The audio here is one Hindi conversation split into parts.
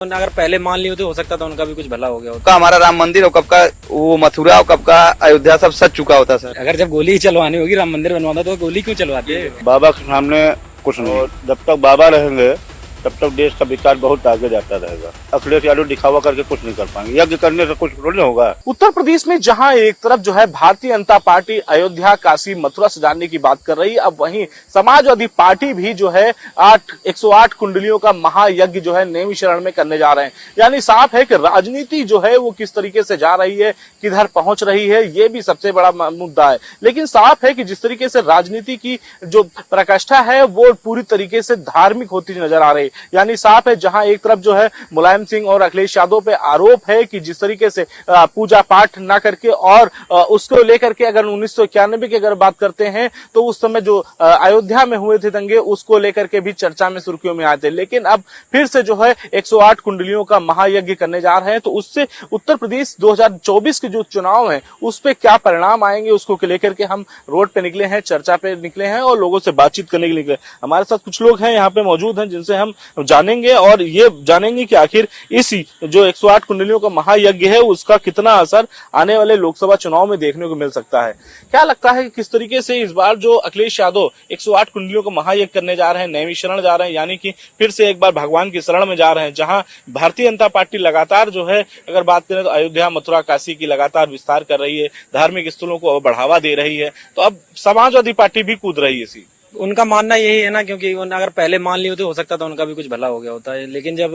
अगर पहले मान लिए होते हो सकता था उनका भी कुछ भला हो गया होता। का हमारा राम मंदिर और कब का वो मथुरा और कब का अयोध्या सब सच चुका होता सर। अगर जब गोली ही चलवानी होगी राम मंदिर बनवाना तो गोली क्यों चलवाते? बाबा के सामने कुछ नहीं, और जब तक बाबा रहेंगे तब तक देश का विकास बहुत आगे जाता रहेगा। अखिलेश यादव दिखावा करके कुछ नहीं कर पाएंगे, यज्ञ करने से कुछ थोड़ी होगा। उत्तर प्रदेश में जहां एक तरफ जो है भारतीय जनता पार्टी अयोध्या, काशी, मथुरा सजाने की बात कर रही है, अब वहीं समाजवादी पार्टी भी जो है 108 कुंडलियों का महायज्ञ जो है नेमी शरण में करने जा रहे हैं। यानी साफ है कि राजनीति जो है वो किस तरीके से जा रही है, किधर पहुंच रही है, ये भी सबसे बड़ा मुद्दा है। लेकिन साफ है कि जिस तरीके से राजनीति की जो प्रकाष्ठा है वो पूरी तरीके से धार्मिक होती नजर आ रही है। यानी साफ है जहां एक तरफ जो है मुलायम सिंह और अखिलेश यादव पे आरोप है कि जिस तरीके से पूजा पाठ ना करके और उसको लेकर के अगर 1991 की अगर बात करते हैं तो उस समय जो अयोध्या में हुए थे दंगे उसको लेकर के भी चर्चा में सुर्खियों में आए थे। लेकिन अब फिर से जो है 108 कुंडलियों का महायज्ञ करने जा रहे हैं, तो उससे उत्तर प्रदेश 2024 के जो चुनाव है उस पर क्या परिणाम आएंगे उसको लेकर के हम रोड पे निकले हैं, चर्चा पे निकले हैं और लोगों से बातचीत करने के लिए निकले। हमारे साथ कुछ लोग हैं यहाँ पे मौजूद हैं जिनसे हम जानेंगे और ये जानेंगे कि आखिर इस जो 108 कुंडलियों का महायज्ञ है उसका कितना असर आने वाले लोकसभा चुनाव में देखने को मिल सकता है। क्या लगता है कि किस तरीके से इस बार जो अखिलेश यादव 108 कुंडलियों का महायज्ञ करने जा रहे हैं, नैमी शरण जा रहे हैं, यानी कि फिर से एक बार भगवान की शरण में जा रहे हैं, जहां भारतीय जनता पार्टी लगातार जो है अगर बात करें तो अयोध्या, मथुरा, काशी की लगातार विस्तार कर रही है, धार्मिक स्थलों को बढ़ावा दे रही है, तो अब समाजवादी पार्टी भी कूद रही है इसी। उनका मानना यही है ना, क्योंकि अगर पहले मान लिए होते हो सकता था उनका भी कुछ भला हो गया होता है। लेकिन जब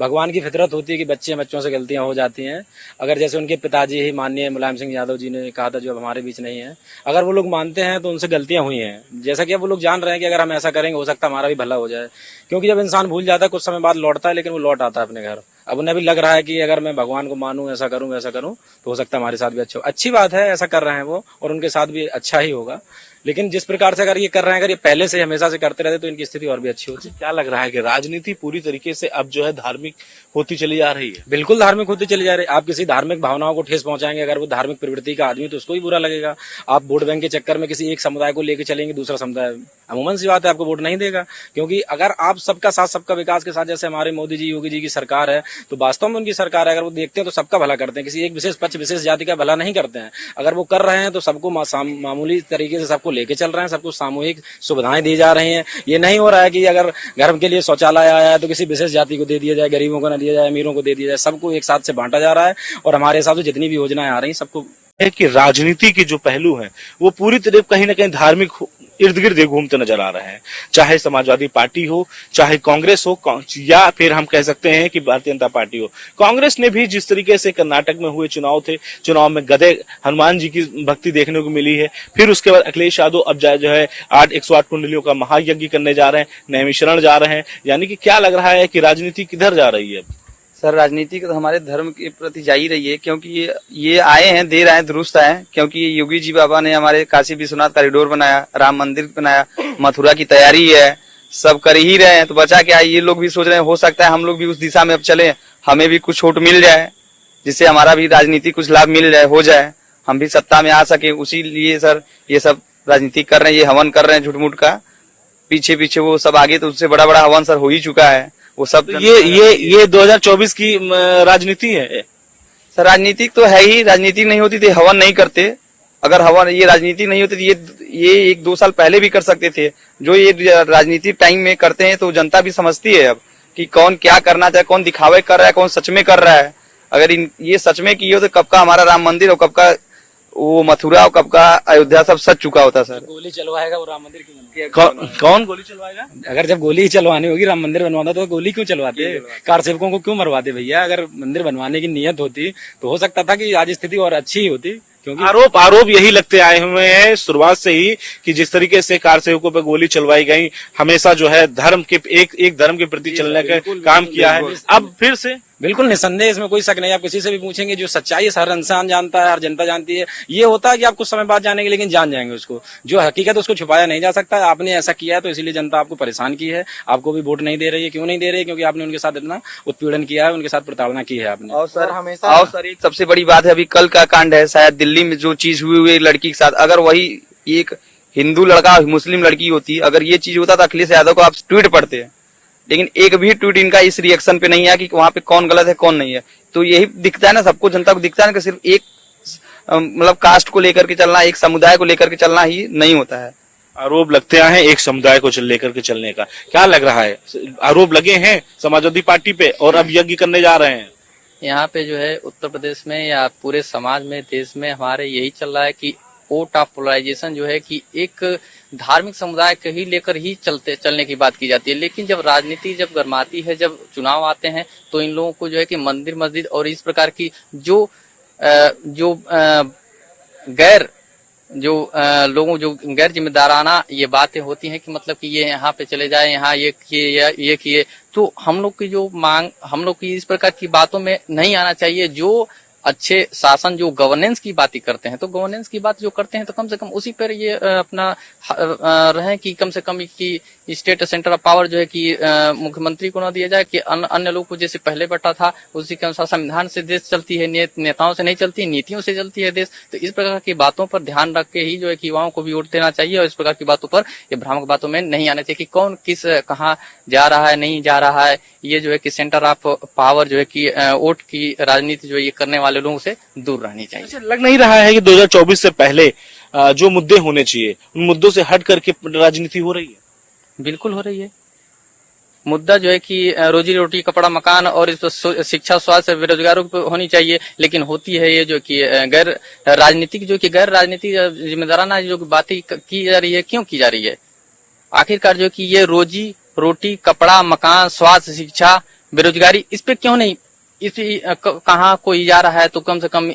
भगवान की फितरत होती है कि बच्चों से गलतियां हो जाती हैं, अगर जैसे उनके पिताजी ही माननीय मुलायम सिंह यादव जी ने कहा था जो अब हमारे बीच नहीं है, अगर वो लोग मानते हैं तो उनसे गलतियां हुई हैं। जैसा कि अब वो लोग जान रहे हैं कि अगर हम ऐसा करेंगे हो सकता है हमारा भी भला हो जाए, क्योंकि जब इंसान भूल जाता है कुछ समय बाद लौटता है, लेकिन वो लौट आता है अपने घर। अब उन्हें भी लग रहा है कि अगर मैं भगवान को मानूं, ऐसा करूं वैसा करूं तो हो सकता है हमारे साथ भी अच्छा हो। अच्छी बात है, ऐसा कर रहे हैं वो और उनके साथ भी अच्छा ही होगा। लेकिन जिस प्रकार से अगर ये कर रहे हैं, अगर ये पहले से हमेशा से करते रहते तो इनकी स्थिति और भी अच्छी होती। क्या लग रहा है कि राजनीति पूरी तरीके से अब जो है धार्मिक होती चली जा रही है? बिल्कुल धार्मिक होती चली जा रही है। आप किसी धार्मिक भावनाओं को ठेस पहुंचाएंगे, अगर वो धार्मिक प्रवृत्ति का आदमी तो उसको भी बुरा लगेगा। आप वोट बैंक के चक्कर में किसी एक समुदाय को लेकर चलेंगे, दूसरा समुदाय अमूमन सी बात है आपको वोट नहीं देगा। क्योंकि अगर आप सबका साथ सबका विकास के साथ, जैसे हमारे मोदी जी, योगी जी की सरकार है, तो वास्तव में उनकी सरकार है, अगर वो देखते हैं तो सबका भला करते हैं, किसी एक विशेष पक्ष, विशेष जाति का भला नहीं करते हैं। अगर वो कर रहे हैं तो सबको मामूली तरीके से सबको लेके चल रहे हैं, सबको सामूहिक सुविधाएं दी जा रही हैं। ये नहीं हो रहा है कि अगर घर के लिए शौचालय आया है तो किसी विशेष जाति को दे दिया जाए, गरीबों को न दिया जाए, अमीरों को दे दिया जाए, सबको एक साथ से बांटा जा रहा है। और हमारे हिसाब से जितनी भी योजनाएं आ रही हैं सबको है कि राजनीति के जो पहलू हैं वो पूरी तरह कहीं ना कहीं धार्मिक इर्द गिर्द घूमते नजर आ रहे हैं, चाहे समाजवादी पार्टी हो, चाहे कांग्रेस हो, या फिर हम कह सकते हैं कि भारतीय जनता पार्टी हो। कांग्रेस ने भी जिस तरीके से कर्नाटक में हुए चुनाव थे, चुनाव में गधे हनुमान जी की भक्ति देखने को मिली है। फिर उसके बाद अखिलेश यादव अब जो है 108 कुंडलियों का महायज्ञ करने जा रहे हैं, नैमी शरण जा रहे हैं। यानी कि क्या लग रहा है कि राजनीति किधर जा रही है? सर राजनीति तो हमारे धर्म के प्रति जा ही रही है, क्योंकि ये आए हैं, देर आए दुरुस्त आए, क्योंकि योगी जी बाबा ने हमारे काशी विश्वनाथ कॉरिडोर बनाया, राम मंदिर बनाया, मथुरा की तैयारी है, सब कर ही रहे हैं, तो बचा क्या ये लोग भी सोच रहे हैं हो सकता है हम लोग भी उस दिशा में अब चले, हमें भी कुछ छूट मिल जाए, जिससे हमारा भी राजनीति कुछ लाभ मिल जाए, हो जाए, हम भी सत्ता में आ सके। उसी लिए सर ये सब राजनीति कर रहे हैं, ये हवन कर रहे हैं झूठ-मूठ का, पीछे पीछे वो सब आगे तो उससे बड़ा बड़ा हवन सर हो ही चुका है वो सब। ये 2024 की राजनीति है सर। राजनीतिक तो है ही, राजनीति नहीं होती तो हवन नहीं करते। अगर हवन ये राजनीति नहीं होती तो ये 1-2 साल पहले भी कर सकते थे। जो ये राजनीति टाइम में करते हैं तो जनता भी समझती है अब कि कौन क्या करना चाहे, कौन दिखावे कर रहा है, कौन सच में कर रहा है। अगर ये सच में किए हो तो कब का हमारा राम मंदिर और कब का वो मथुरा और कब का अयोध्या सब सच चुका होता सर। गोली चलवाएगा वो राम मंदिर क्यों? कौन गोली चलवाएगा? अगर जब गोली ही चलवानी होगी, राम मंदिर बनवाना, तो गोली क्यों चलवाते? कार सेवकों को क्यों मरवाते भैया? अगर मंदिर बनवाने की नियत होती तो हो सकता था कि आज स्थिति और अच्छी ही होती। क्योंकि आरोप यही लगते आए हुए हैं शुरुआत से ही कि जिस तरीके से कार सेवकों पर गोली चलवाई गई, हमेशा जो है धर्म के एक धर्म के प्रति चलने का काम किया है। अब फिर से बिल्कुल निसंदेह, इसमें कोई शक नहीं। आप किसी से भी पूछेंगे, जो सच्चाई हर इंसान जानता है, हर जनता जानती है। ये होता है कि आप कुछ समय बाद जानेंगे लेकिन जान जाएंगे उसको, जो हकीकत उसको छुपाया नहीं जा सकता। आपने ऐसा किया है तो इसीलिए जनता आपको परेशान की है, आपको भी वोट नहीं दे रही है। क्यों नहीं दे रही है? क्योंकि आपने उनके साथ इतना उत्पीड़न किया है, उनके साथ प्रताड़ना की है आपने। और सर एक सबसे बड़ी बात है, अभी कल का कांड है शायद दिल्ली में जो चीज हुई लड़की के साथ, अगर वही एक हिंदू लड़का मुस्लिम लड़की होती, अगर ये चीज होता तो अखिलेश यादव को आप ट्वीट पढ़ते हैं, लेकिन एक भी ट्वीट इनका इस रिएक्शन पे नहीं है कि वहां पे कौन गलत है कौन नहीं है। तो यही दिखता है ना सबको, जनता को दिखता है ना कि सिर्फ एक मतलब कास्ट को लेकर के चलना, एक समुदाय को लेकर के चलना ही नहीं होता है। आरोप लगते हैं एक समुदाय को लेकर के चलने का, क्या लग रहा है? आरोप लगे हैं समाजवादी पार्टी पे और अब यज्ञ करने जा रहे हैं। यहाँ पे जो है उत्तर प्रदेश में या पूरे समाज में, देश में हमारे यही चल रहा है कि वोट ऑफ पोलराइजेशन जो है कि एक धार्मिक समुदाय को ही लेकर ही चलने की बात की जाती है। लेकिन जब राजनीति जब गरमाती है, जब चुनाव आते हैं, तो इन लोगों को जो है कि मंदिर मस्जिद और इस प्रकार की जो लोगों जो गैर जिम्मेदाराना ये बातें होती हैं कि मतलब कि ये यहाँ पे चले जाए, यहाँ ये किए या ये किए, तो हम लोग की जो मांग, हम लोग की इस प्रकार की बातों में नहीं आना चाहिए। जो अच्छे शासन, जो गवर्नेंस की बातें करते हैं, तो गवर्नेंस की बात जो करते हैं तो कम से कम उसी पर ये अपना रहे कि कम से कम की स्टेट सेंटर ऑफ पावर जो है कि मुख्यमंत्री को न दिया जाए कि अन्य लोग को जैसे पहले बैठा था उसी के अनुसार संविधान से देश चलती है, नेताओं से नहीं चलती, नीतियों से चलती है देश। तो इस प्रकार की बातों पर ध्यान रख के ही जो है कि युवाओं को भी वोट देना चाहिए और इस प्रकार की बातों पर, ये भ्रामक बातों में नहीं आना चाहिए कि कौन किस कहाँ जा रहा है, नहीं जा रहा है। ये जो है कि सेंटर ऑफ पावर जो है कि वोट की राजनीति जो है ये करने वाले लोगों से दूर रहनी चाहिए। लग नहीं रहा है कि 2024 से पहले जो मुद्दे होने चाहिए उन मुद्दों से हट करके राजनीति हो रही है? बिल्कुल हो रही है। मुद्दा जो है कि रोजी रोटी, कपड़ा, मकान और इस शिक्षा, स्वास्थ्य, बेरोजगारों पर होनी चाहिए, लेकिन होती है ये जो कि गैर राजनीतिक जो कि गैर राजनीतिक जिम्मेदाराना जो बातें की जा रही है। क्यों की जा रही है? आखिरकार जो कि ये रोजी रोटी, कपड़ा, मकान, स्वास्थ्य, शिक्षा, बेरोजगारी, इस पे क्यों नहीं, इस कहाँ कोई जा रहा है तो कम से कम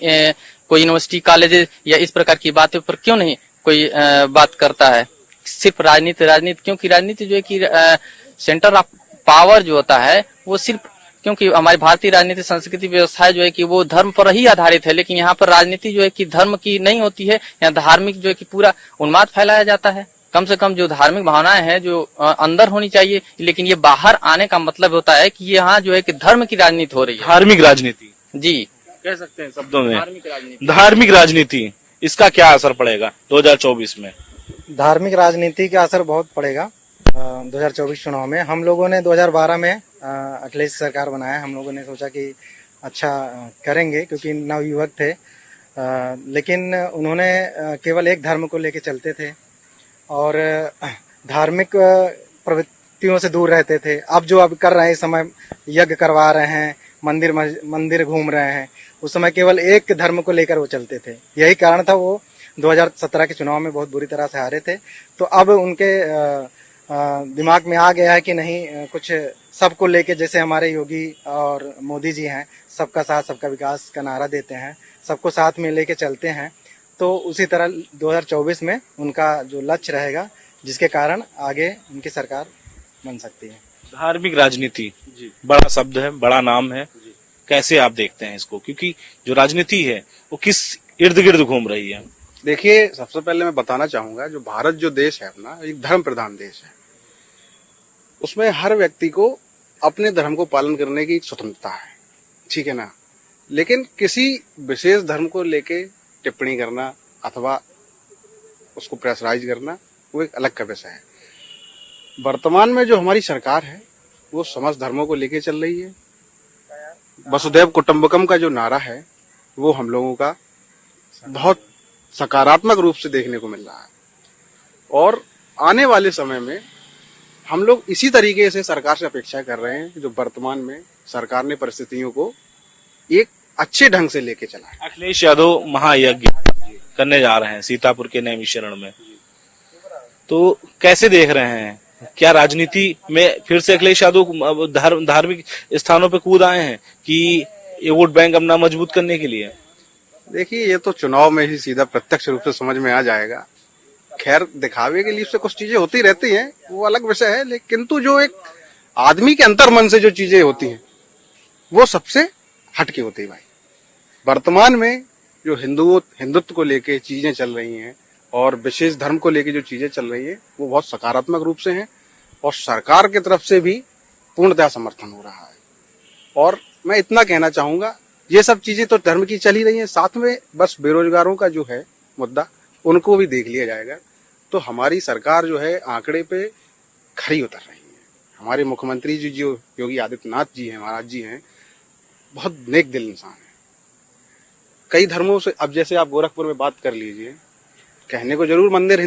कोई यूनिवर्सिटी, कॉलेज या इस प्रकार की बातों पर क्यों नहीं कोई बात करता है? सिर्फ राजनीति, क्योंकि राजनीति जो है कि सेंटर ऑफ पावर जो होता है वो सिर्फ, क्योंकि हमारी भारतीय राजनीति संस्कृति व्यवस्था जो है कि वो धर्म पर ही आधारित है, लेकिन यहाँ पर राजनीति जो है कि धर्म की नहीं होती है। यहाँ धार्मिक जो है कि पूरा उन्माद फैलाया जाता है। कम से कम जो धार्मिक भावनाएं हैं जो अंदर होनी चाहिए, लेकिन ये बाहर आने का मतलब होता है कि यहाँ जो है कि धर्म की राजनीति हो रही है। धार्मिक राजनीति जी कह सकते हैं शब्दों में, धार्मिक राजनीति। इसका क्या असर पड़ेगा 2024 में? धार्मिक राजनीति का असर बहुत पड़ेगा 2024 चुनाव में। हम लोगों ने 2012 में अखिलेश सरकार बनाया, हम लोगों ने सोचा कि अच्छा करेंगे क्योंकि नवयुवक थे, लेकिन उन्होंने केवल एक धर्म को लेके चलते थे और धार्मिक प्रवृत्तियों से दूर रहते थे। अब जो अब कर रहे हैं, इस समय यज्ञ करवा रहे हैं, मंदिर घूम रहे हैं, उस समय केवल एक धर्म को लेकर वो चलते थे। यही कारण था वो 2017 के चुनाव में बहुत बुरी तरह से हारे थे। तो अब उनके दिमाग में आ गया है कि नहीं, कुछ सबको लेके, जैसे हमारे योगी और मोदी जी हैं, सबका साथ सबका विकास का नारा देते हैं, सबको साथ में लेके चलते हैं। तो उसी तरह 2024 में उनका जो लक्ष्य रहेगा, जिसके कारण आगे उनकी सरकार बन सकती है। धार्मिक राजनीति बड़ा शब्द है, बड़ा नाम है, कैसे आप देखते हैं इसको? क्योंकि जो राजनीति है वो किस इर्द गिर्द घूम रही है? देखिए, सबसे पहले मैं बताना चाहूंगा, जो भारत जो देश है अपना, एक धर्म प्रधान देश है। उसमें हर व्यक्ति को अपने धर्म को पालन करने की स्वतंत्रता है, ठीक है ना। लेकिन किसी विशेष धर्म को लेके टिप्पणी करना अथवा उसको प्रेशराइज करना, वो एक अलग का विषय है। वर्तमान में जो हमारी सरकार है वो समस्त धर्मों को लेके चल रही है। वसुधैव कुटुंबकम का जो नारा है वो हम लोगों का बहुत सकारात्मक रूप से देखने को मिल रहा है और आने वाले समय में हम लोग इसी तरीके से सरकार से अपेक्षा कर रहे हैं कि जो वर्तमान में सरकार ने परिस्थितियों को एक अच्छे ढंग से लेके चला है। अखिलेश यादव महायज्ञ करने जा रहे हैं सीतापुर के नैमिषारण्य में, तो कैसे देख रहे हैं? क्या राजनीति में फिर से अखिलेश यादव धार्मिक स्थानों पे कूद आए हैं कि ये वोट बैंक अपना मजबूत करने के लिए? देखिए, ये तो चुनाव में ही सीधा प्रत्यक्ष रूप से समझ में आ जाएगा। खैर, दिखावे के लिए से कुछ चीजें होती रहती हैं, वो अलग विषय है, लेकिन किंतु जो एक आदमी के अंतर मन से जो चीजें होती हैं वो सबसे हटके होती है भाई। वर्तमान में जो हिंदुत्व को लेके चीजें चल रही हैं और विशेष धर्म को लेके जो चीजें चल रही हैं वो बहुत सकारात्मक रूप से हैं और सरकार की तरफ से भी पूर्णतः समर्थन हो रहा है। और मैं इतना कहना चाहूंगा, ये सब चीजें तो धर्म की चल ही रही हैं, साथ में बस बेरोजगारों का जो है मुद्दा, उनको भी देख लिया जाएगा। तो हमारी सरकार जो है आंकड़े पे खरी उतर रही है। हमारे मुख्यमंत्री जी जो योगी आदित्यनाथ जी हैं, महाराज जी हैं, बहुत नेक दिल इंसान है। कई धर्मों से, अब जैसे आप गोरखपुर में बात कर लीजिए, कहने को जरूर मंदिर